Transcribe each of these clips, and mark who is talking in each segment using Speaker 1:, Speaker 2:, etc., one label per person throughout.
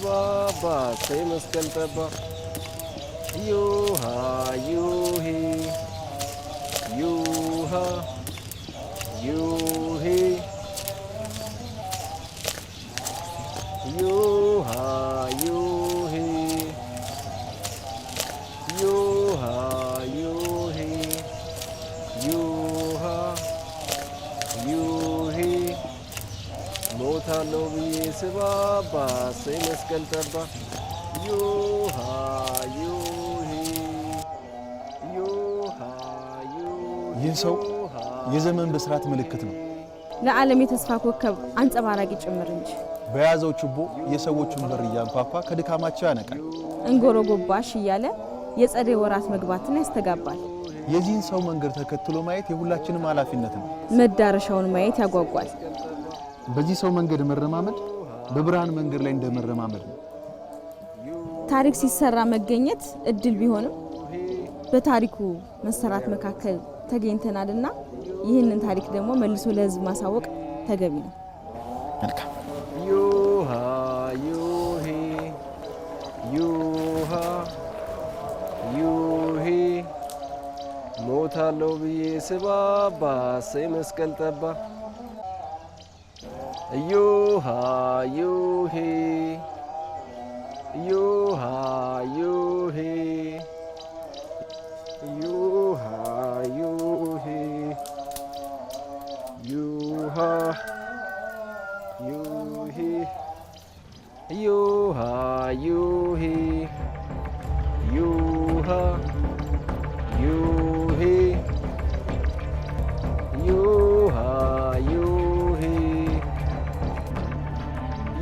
Speaker 1: Baba, famous Kaltaba. Yuha, yuhi, yuha, yuhi, yuha, yuhi, yuha, yuhi, yuha, yuhi. Mota lobi sebaba, famous Kaltaba. Yuha, yuhi, yuha, yuhi.
Speaker 2: ይህ ሰው የዘመን በስራት ምልክት ነው።
Speaker 3: ለዓለም የተስፋ ኮከብ አንጸባራቂ ጭምር እንጂ
Speaker 2: በያዘው ችቦ የሰዎችን በር እያንኳኳ ከድካማቸው ያነቃል።
Speaker 3: እንጎሮጎባሽ እያለ የጸደይ ወራት መግባትን ያስተጋባል።
Speaker 2: የዚህን ሰው መንገድ ተከትሎ ማየት የሁላችንም ኃላፊነት ነው።
Speaker 3: መዳረሻውን ማየት ያጓጓል።
Speaker 2: በዚህ ሰው መንገድ መረማመድ በብርሃን መንገድ ላይ እንደመረማመድ ነው።
Speaker 3: ታሪክ ሲሰራ መገኘት እድል ቢሆንም በታሪኩ መሰራት መካከል ተገኝተናልና ይህንን ታሪክ ደግሞ መልሶ ለሕዝብ ማሳወቅ ተገቢ ነው።
Speaker 2: መልካም
Speaker 1: ዩሃ ዩሂ ዩሃ ዩሂ ሞታለው ብዬ ስባባ ሰይ መስቀል ጠባ ዩሃ ዩሂ ዩሃ ዩሂ ዩሃ ዩሂ ዩሃ ዩሂ ዩሃ ዩሂ ዩሃ ዩሂ ዩሃ ዩሂ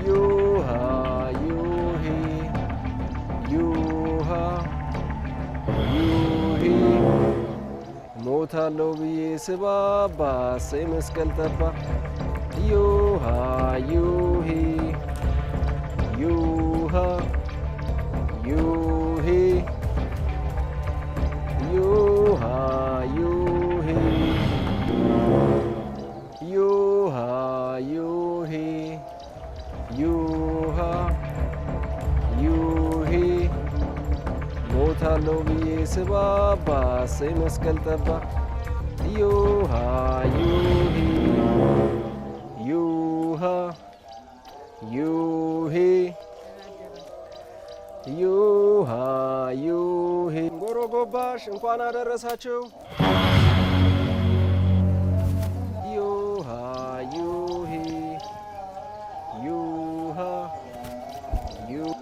Speaker 1: ዩሃ ዩሂ ዩሃ ዩሂ ሞታለው ብዬ ስባባ ሰይ መስቀል ጠባ ዩሃ ዩሂ ዩሃ ዩሂ ዩሃ ዩሂ ዩሃ ዩሂ ዩሃ ዩሂ ሞታለው ብዬ ስባባ ሰይ መስቀል ጠባ ዩሃ ዩሂ ዩሃ ዩሂ ዩሃ ዩሂ ጎሮጎባሽ እንኳን አደረሳችሁ። ዩሃ ዩሂ ዩሃ ዩሃ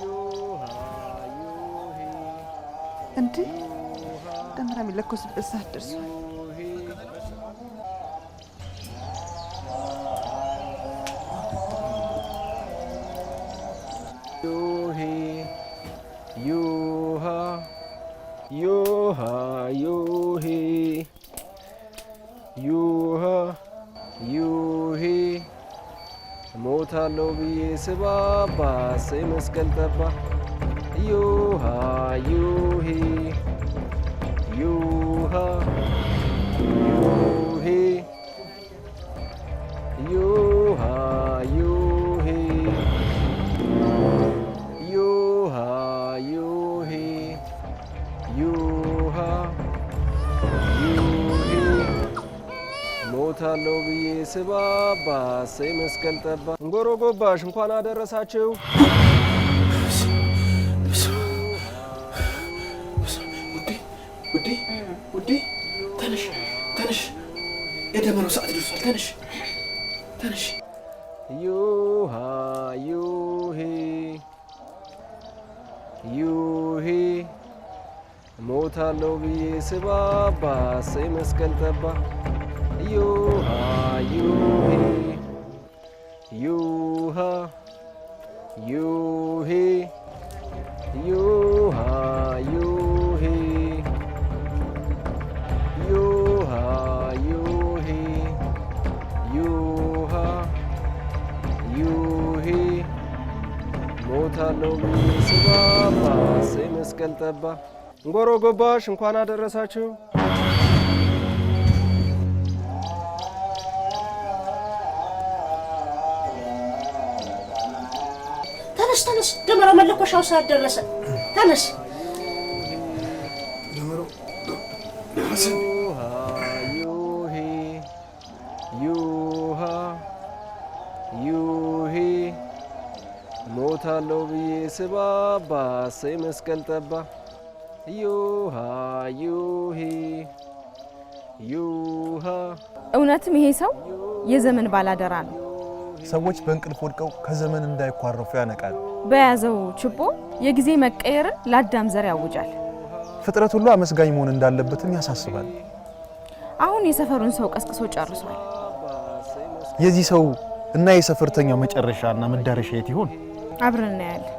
Speaker 1: ዩሂ
Speaker 4: እንዴ ደመራ የሚለኮስበት ሰዓት ደርሷል።
Speaker 1: Yuhi, yuha, yuha, yuhi, yuha, yuhi. ሞታለው ብዬ ስባባ ሰይ መስቀል ጠባ ዩሃ ዩሂ ዩሃ ዩሂ ዩሃ ዩሂ ዩሃ ዩሂ ዩሃ ዩሂ ሞታለው ብዬ ስባባ ሰይ መስቀል ጠባ እንጎሮጎባሽ እንኳን አደረሳችሁ።
Speaker 5: ውዴ ተነሽ ተነሽ፣ የደመራው ሰዓት ደርሷል። ተነሽ ተነሽ።
Speaker 1: ዩሃ ዩሂ ዩሂ ሞታለው ብዬ ስባባ ሰይ መስቀል ጠባ ዩሃ ሞታለው ስባባ ሰይ መስቀል ጠባ እንጎሮ ጎባሽ እንኳን አደረሳችሁ።
Speaker 6: ተነስ ደመራው መለኮሻው ሰዓት ደረሰ። ተነስ
Speaker 5: ደመራው
Speaker 1: ዩሂ ሞታለው ብዬ ስባባ ሰይ መስቀል ጠባ ዩሃ
Speaker 3: እውነትም ይሄ ሰው የዘመን ባላደራ ነው።
Speaker 2: ሰዎች በእንቅልፍ ወድቀው ከዘመን እንዳይኳረፉ ያነቃል።
Speaker 3: በያዘው ችቦ የጊዜ መቀየርን ለአዳም ዘር ያውጃል።
Speaker 2: ፍጥረት ሁሉ አመስጋኝ መሆን እንዳለበትም ያሳስባል።
Speaker 3: አሁን የሰፈሩን ሰው ቀስቅሶ ጨርሷል።
Speaker 2: የዚህ ሰው እና የሰፈርተኛው መጨረሻና መዳረሻ የት ይሆን?
Speaker 3: አብረን እናያለን።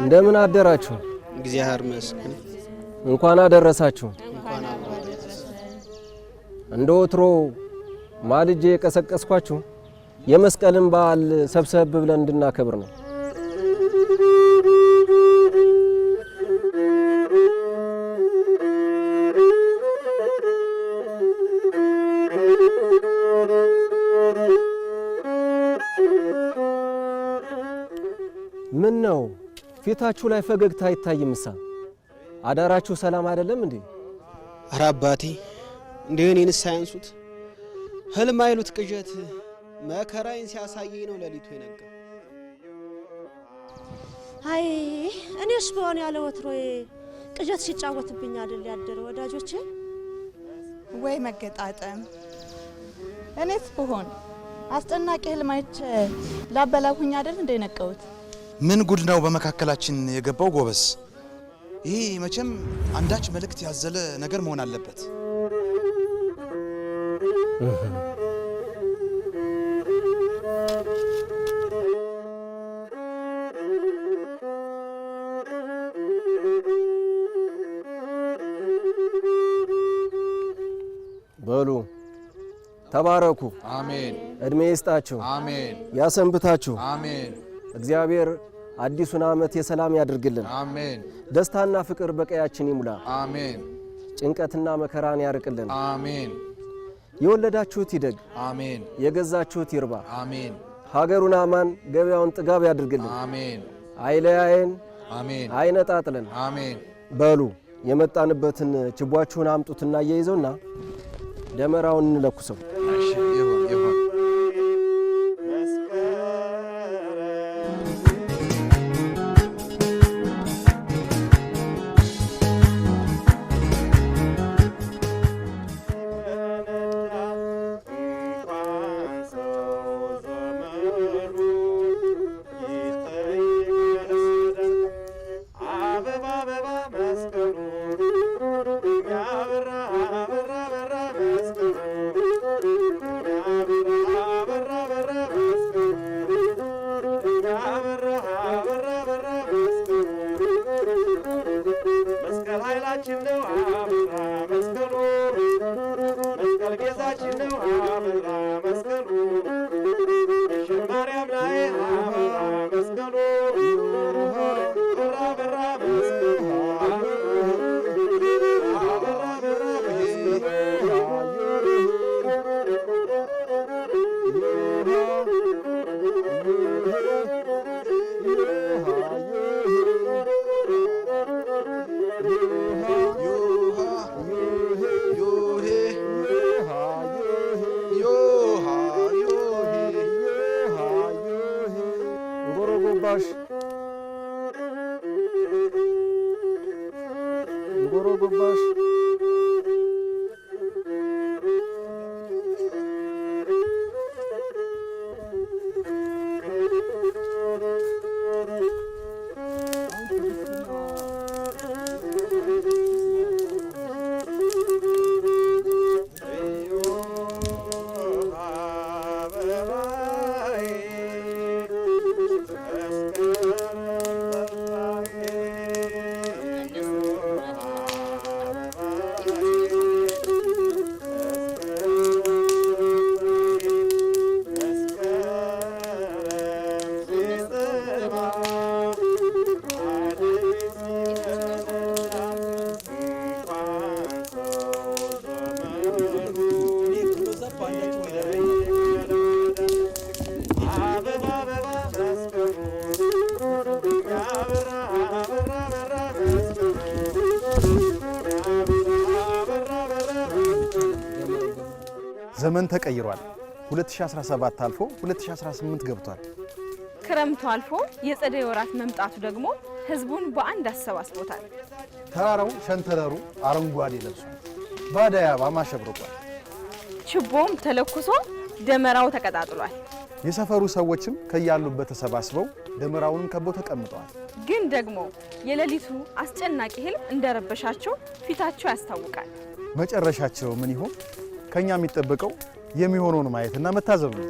Speaker 1: እንደምን አደራችሁ?
Speaker 7: እግዚአብሔር ይመስገን።
Speaker 1: እንኳን አደረሳችሁ። እንደ ወትሮ ማልጄ የቀሰቀስኳችሁ የመስቀልን በዓል ሰብሰብ ብለን እንድናከብር ነው። ምን ነው ፊታችሁ ላይ ፈገግታ አይታይምሳ? አዳራችሁ ሰላም አይደለም እንዴ?
Speaker 7: ኧረ አባቴ እንደ እኔን ሳያንሱት ህልም አይሉት ቅዠት መከራዬን ሲያሳየኝ ነው ሌሊቱ የነጋ።
Speaker 6: አይ እኔስ በሆነ ያለ ወትሮዬ ቅዠት ሲጫወትብኝ አይደል ያደረ ወዳጆቼ።
Speaker 4: ወይ መገጣጠም። እኔስ ብሆን አስጨናቂ ህልም አይቼ ላበላሁኝ አይደል እንደነቀውት።
Speaker 8: ምን ጉድ ነው በመካከላችን የገባው ጎበዝ? ይሄ መቼም አንዳች መልእክት ያዘለ ነገር መሆን አለበት።
Speaker 1: በሉ ተባረኩ።
Speaker 5: አሜን።
Speaker 1: እድሜ ይስጣችሁ።
Speaker 5: አሜን።
Speaker 1: ያሰንብታችሁ።
Speaker 5: አሜን።
Speaker 1: እግዚአብሔር አዲሱን ዓመት የሰላም ያድርግልን።
Speaker 5: አሜን።
Speaker 1: ደስታና ፍቅር በቀያችን ይሙላ።
Speaker 5: አሜን።
Speaker 1: ጭንቀትና መከራን ያርቅልን።
Speaker 5: አሜን።
Speaker 1: የወለዳችሁት ይደግ።
Speaker 5: አሜን።
Speaker 1: የገዛችሁት ይርባ።
Speaker 5: አሜን።
Speaker 1: ሀገሩን አማን ገበያውን ጥጋብ ያድርግልን።
Speaker 5: አሜን።
Speaker 1: አይለያየን፣
Speaker 8: አሜን።
Speaker 1: አይነጣጥለን።
Speaker 8: አሜን።
Speaker 1: በሉ የመጣንበትን ችቧችሁን አምጡትና እየይዘውና ደመራውን እንለኩሰው።
Speaker 8: እሺ ይሁን ይሁን።
Speaker 2: ዘመን ተቀይሯል። 2017 አልፎ 2018 ገብቷል።
Speaker 3: ክረምቱ አልፎ የጸደይ ወራት መምጣቱ ደግሞ ህዝቡን በአንድ አሰባስቦታል።
Speaker 2: ተራራው ሸንተረሩ አረንጓዴ ለብሷል። በአደይ አበባ አሸብርቋል።
Speaker 3: ችቦም ተለኩሶ ደመራው ተቀጣጥሏል።
Speaker 2: የሰፈሩ ሰዎችም ከያሉበት ተሰባስበው ደመራውን ከበው ተቀምጠዋል።
Speaker 3: ግን ደግሞ የሌሊቱ አስጨናቂ ህልም እንደረበሻቸው ፊታቸው ያስታውቃል።
Speaker 2: መጨረሻቸው ምን ይሆን? ከኛ የሚጠበቀው የሚሆነውን ማየትና መታዘብ ነው።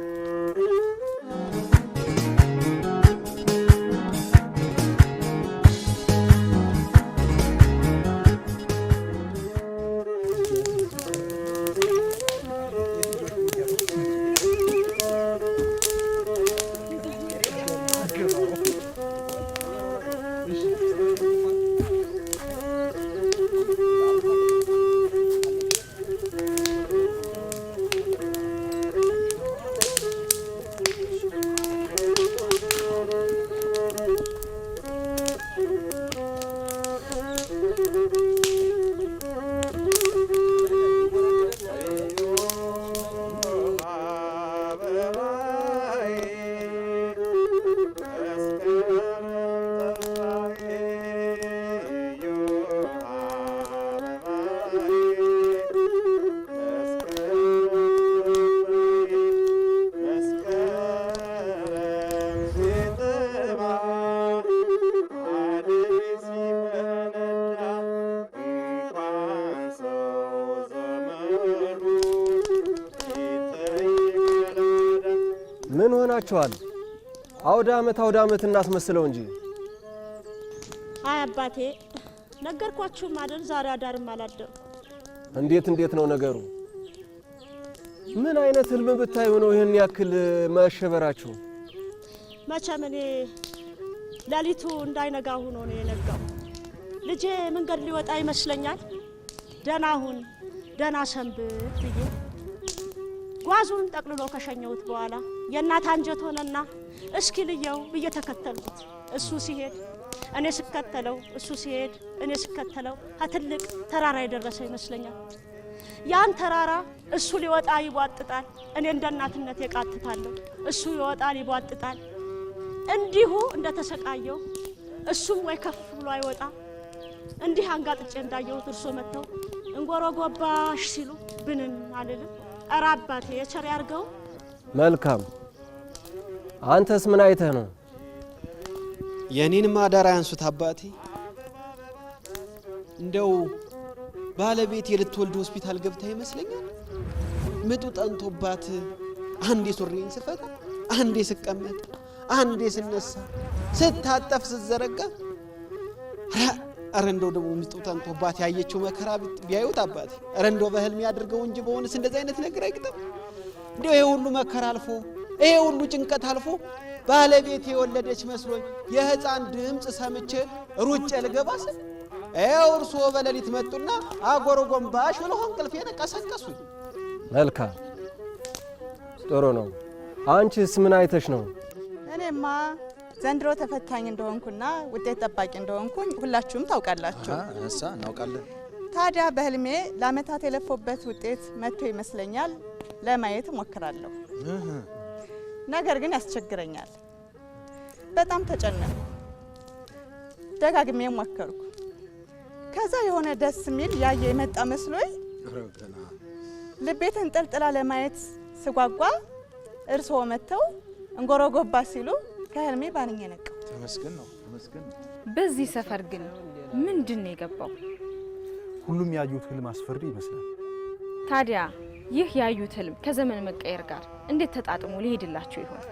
Speaker 1: ምን ሆናችኋል? አውደ ዓመት እናስመስለው እንጂ።
Speaker 6: አይ አባቴ ነገርኳችሁ ማደር ዛሬ አዳርም አላደርኩ።
Speaker 1: እንዴት ነው ነገሩ? ምን አይነት ህልም ብታዩ ነው ይሄን ያክል ማሸበራችሁ?
Speaker 6: መቼም እኔ ሌሊቱ እንዳይነጋ ሆኖ ነው የነጋው። ልጄ መንገድ ሊወጣ ይመስለኛል። ደህና ሁን ደህና ሰንብት ብዬ ጓዙን ጠቅልሎ ከሸኘሁት በኋላ የእናት አንጀት ሆነና እስኪ ልየው ብዬ ተከተልኩት። እሱ ሲሄድ እኔ ስከተለው እሱ ሲሄድ እኔ ስከተለው ትልቅ ተራራ የደረሰ ይመስለኛል። ያን ተራራ እሱ ሊወጣ ይቧጥጣል፣ እኔ እንደ እናትነት የቃትታለሁ። እሱ ይወጣል ይቧጥጣል። እንዲሁ እንደተሰቃየው እሱም ወይ ከፍ ብሎ አይወጣ እንዲህ አንጋጥጬ እንዳየሁት እርሶ መጥተው እንጎረጎባሽ ሲሉ ብንን አልልም። ኧረ አባቴ የቸር ያርገው።
Speaker 1: መልካም። አንተስ ምን አይተህ ነው?
Speaker 7: የኔን ማዳራ ያንሱት አባቴ። እንደው ባለቤቴ ልትወልድ ሆስፒታል ገብታ ይመስለኛል። ምጡ ጠንቶባት አንዴ ሱሪን ስፈታ፣ አንዴ ስቀመጥ፣ አንዴ ስነሳ፣ ስታጠፍ ስትዘረጋ እንደው ደግሞ ምጡ ጠንቶባት ያየችው መከራ ቢያዩት አባቴ እንደው በህልም ያድርገው እንጂ በሆነስ እንደዚህ አይነት ነገር አይግጠም። እንደው ይሄ ሁሉ መከራ አልፎ ይሄ ሁሉ ጭንቀት አልፎ ባለቤቴ የወለደች መስሎኝ የህፃን ድምፅ ሰምቼ ሩጬ ልገባ ስል እርሶ በሌሊት መጡና አጎረጎምባሽ ብለው እንቅልፌን ቀሰቀሱኝ።
Speaker 1: መልካም ጥሩ ነው። አንቺስ ምን አይተሽ ነው?
Speaker 4: እኔማ ዘንድሮ ተፈታኝ እንደሆንኩና ውጤት ጠባቂ እንደሆንኩኝ ሁላችሁም ታውቃላችሁ።
Speaker 8: እሳ እናውቃለን።
Speaker 4: ታዲያ በህልሜ ለአመታት የለፈበት ውጤት መጥቶ ይመስለኛል። ለማየት እሞክራለሁ፣ ነገር ግን ያስቸግረኛል። በጣም ተጨነኩ፣ ደጋግሜ ሞከርኩ። ከዛ የሆነ ደስ የሚል ያየ የመጣ መስሎኝ ልቤ ተንጠልጥላ ለማየት ስጓጓ እርስዎ መጥተው እንጎረጎባ ሲሉ ከህልሜ ባንኜ ነቃው።
Speaker 2: ተመስገን ነው፣ ተመስገን ነው።
Speaker 3: በዚህ ሰፈር ግን ምንድን ነው የገባው?
Speaker 2: ሁሉም ያዩት ህልም አስፈሪ ይመስላል።
Speaker 3: ታዲያ ይህ ያዩት ህልም ከዘመን መቀየር ጋር እንዴት ተጣጥሞ ሊሄድላቸው ይሆን?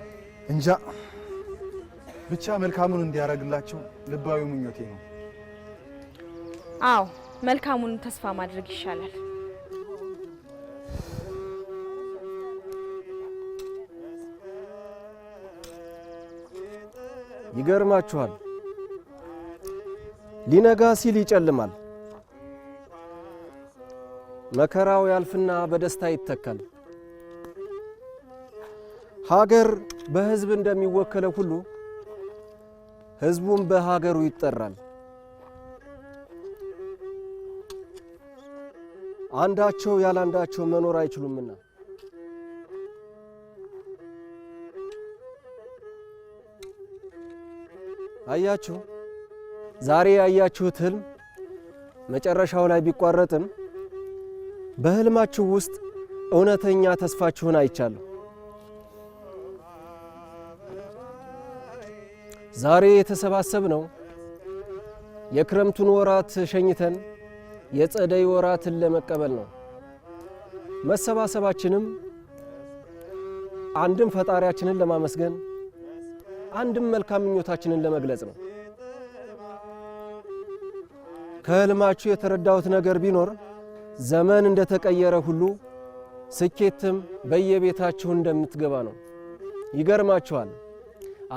Speaker 2: እንጃ፣ ብቻ መልካሙን እንዲያረግላቸው ልባዊ ምኞቴ ነው።
Speaker 3: አዎ፣ መልካሙን ተስፋ ማድረግ ይሻላል።
Speaker 1: ይገርማችኋል፣ ሊነጋ ሲል ይጨልማል። መከራው ያልፍና በደስታ ይተካል። ሀገር በህዝብ እንደሚወከለው ሁሉ ህዝቡም በሀገሩ ይጠራል። አንዳቸው ያላንዳቸው መኖር አይችሉምና አያችሁ፣ ዛሬ ያያችሁት ህልም መጨረሻው ላይ ቢቋረጥም በህልማችሁ ውስጥ እውነተኛ ተስፋችሁን አይቻለሁ። ዛሬ የተሰባሰብነው የክረምቱን ወራት ሸኝተን የጸደይ ወራትን ለመቀበል ነው። መሰባሰባችንም አንድም ፈጣሪያችንን ለማመስገን፣ አንድም መልካም ምኞታችንን ለመግለጽ ነው። ከህልማችሁ የተረዳሁት ነገር ቢኖር ዘመን እንደተቀየረ ሁሉ ስኬትም በየቤታችሁ እንደምትገባ ነው። ይገርማችኋል፣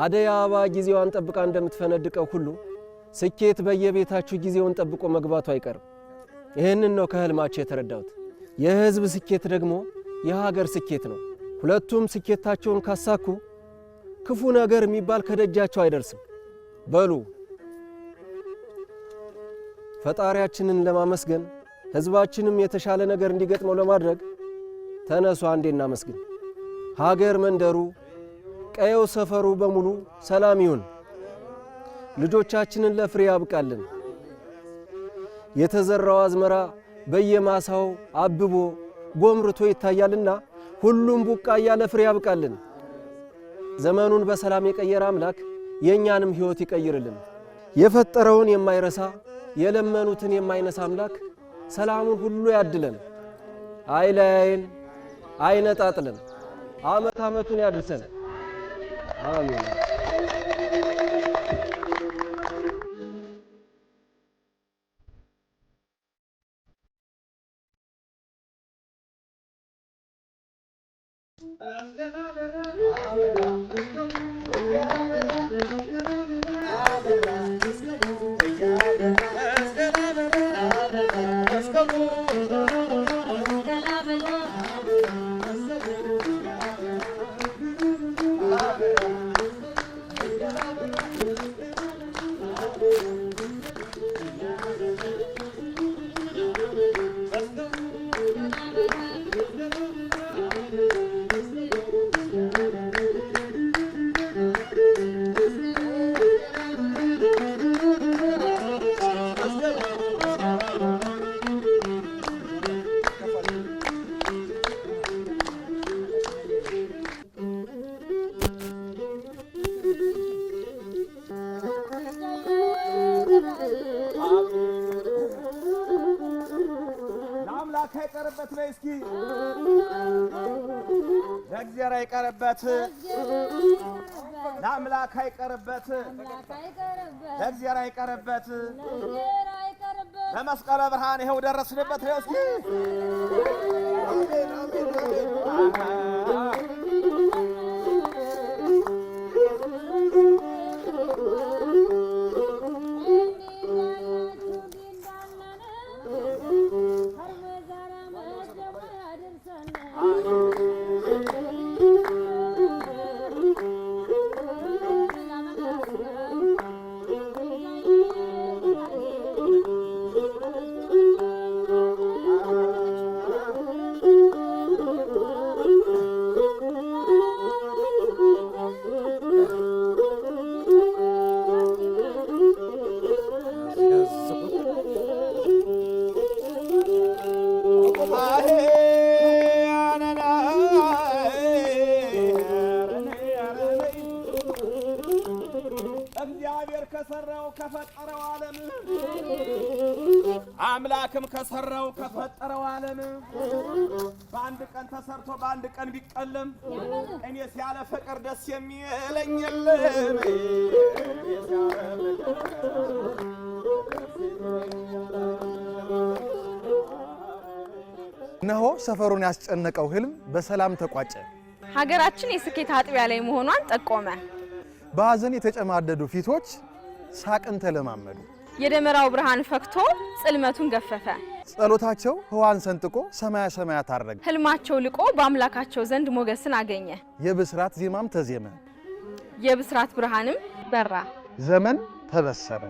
Speaker 1: አደይ አበባ ጊዜዋን ጠብቃ እንደምትፈነድቀው ሁሉ ስኬት በየቤታችሁ ጊዜውን ጠብቆ መግባቱ አይቀርም። ይህንን ነው ከህልማችሁ የተረዳሁት። የህዝብ ስኬት ደግሞ የሀገር ስኬት ነው። ሁለቱም ስኬታቸውን ካሳኩ ክፉ ነገር የሚባል ከደጃቸው አይደርስም። በሉ ፈጣሪያችንን ለማመስገን ህዝባችንም የተሻለ ነገር እንዲገጥመው ለማድረግ ተነሱ፣ አንዴ እናመስግን። ሀገር መንደሩ፣ ቀየው ሰፈሩ በሙሉ ሰላም ይሁን። ልጆቻችንን ለፍሬ ያብቃልን። የተዘራው አዝመራ በየማሳው አብቦ ጎምርቶ ይታያልና ሁሉም ቡቃያ ለፍሬ ያብቃልን። ዘመኑን በሰላም የቀየረ አምላክ የእኛንም ሕይወት ይቀይርልን። የፈጠረውን የማይረሳ የለመኑትን የማይነሳ አምላክ ሰላሙን ሁሉ ያድለን። አይለያየን፣ አይነጣጥለን። ዓመት ዓመቱን ያድርሰን። አሜን።
Speaker 9: ለእግዚአብሔር አይቀርበት ለአምላክ አይቀርበት ለእግዚአብሔር አይቀርበት ለመስቀለ ብርሃን ይኸው ደረስንበት ነው እስኪ አሜን እግዚአብሔር ከሰራው ከፈጠረው ዓለም አምላክም ከሰራው ከፈጠረው ዓለም በአንድ ቀን ተሰርቶ በአንድ ቀን ቢቀለም እኔስ ያለ ፍቅር ደስ የሚለኝ የለም።
Speaker 2: እነሆ ሰፈሩን ያስጨነቀው ህልም በሰላም ተቋጨ።
Speaker 3: ሀገራችን የስኬት አጥቢያ ላይ መሆኗን ጠቆመ።
Speaker 2: በሐዘን የተጨማደዱ ፊቶች ሳቅን ተለማመዱ።
Speaker 3: የደመራው ብርሃን ፈክቶ ጽልመቱን ገፈፈ።
Speaker 2: ጸሎታቸው ህዋን ሰንጥቆ ሰማያ ሰማያት አረገ።
Speaker 3: ህልማቸው ልቆ በአምላካቸው ዘንድ ሞገስን አገኘ።
Speaker 2: የብስራት ዜማም ተዜመ።
Speaker 3: የብስራት ብርሃንም በራ።
Speaker 2: ዘመን ተበሰረ።